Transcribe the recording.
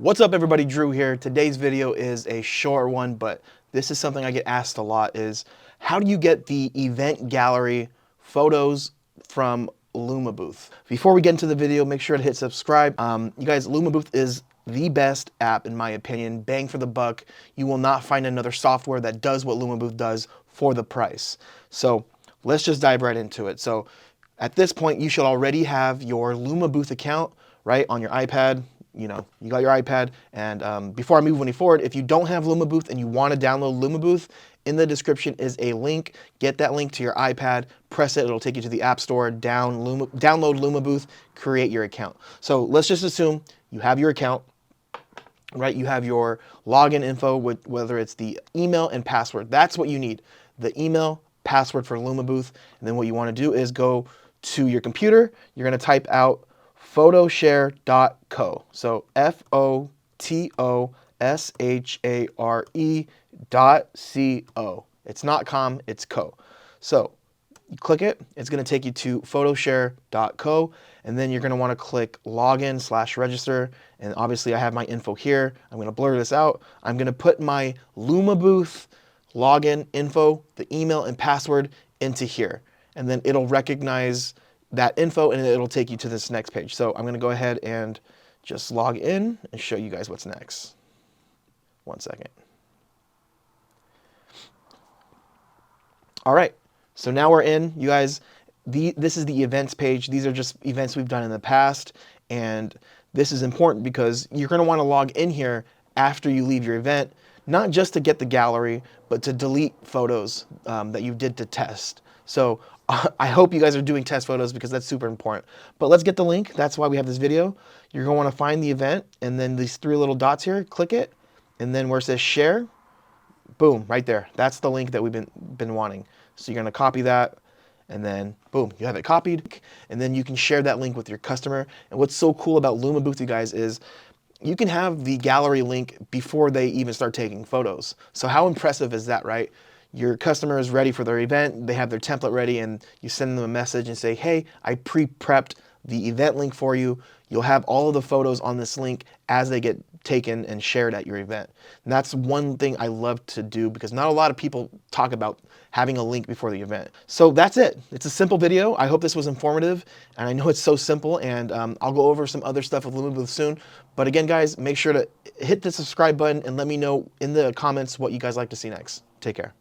What's up everybody, Drew here. Today's video is a short one, but this is something I get asked a lot is how do you get the event gallery photos from Lumabooth? Before we get into the video, make sure to hit subscribe. You guys, Lumabooth is the best app in my opinion, bang for the buck. You will not find another software that does what Lumabooth does for the price. So let's just dive right into it. So at this point, you should already have your Lumabooth account, right, on your iPad. You know, you got your iPad, and before I move any forward, if you don't have Lumabooth and you want to download Lumabooth, in the description is a link. Get that link to your iPad, press it, it'll take you to the App Store, download Lumabooth, create your account. So let's just assume you have your account, right? You have your login info, with whether it's the email and password. That's what you need, the email, password for Lumabooth, and then what you want to do is go to your computer, you're going to type out photoshare.co. So Photoshare.co. It's not com, it's co. So you click it, it's going to take you to photoshare.co, and then you're going to want to click login/register. And obviously I have my info here. I'm going to blur this out. I'm going to put my Lumabooth login info, the email and password into here, and then it'll recognize that info and it'll take you to this next page. So I'm going to go ahead and just log in and show you guys what's next. One second. All right, so now we're in, you guys. This is the events page. These are just events we've done in the past, and this is important because you're going to want to log in here after you leave your event, not just to get the gallery, but to delete photos that you did to test. So I hope you guys are doing test photos because that's super important. But let's get the link. That's why we have this video. You're going to want to find the event, and then these three little dots here, click it, and then where it says share, boom, right there. That's the link that we've been wanting. So you're going to copy that, and then boom, you have it copied, and then you can share that link with your customer. And what's so cool about Lumabooth, you guys, is you can have the gallery link before they even start taking photos. So how impressive is that, right? Your customer is ready for their event, they have their template ready, and you send them a message and say, hey, I pre-prepped the event link for you. You'll have all of the photos on this link as they get taken and shared at your event. And that's one thing I love to do because not a lot of people talk about having a link before the event. So that's it. It's a simple video. I hope this was informative, and I know it's so simple, and I'll go over some other stuff with Lumabooth soon. But again, guys, make sure to hit the subscribe button and let me know in the comments what you guys like to see next. Take care.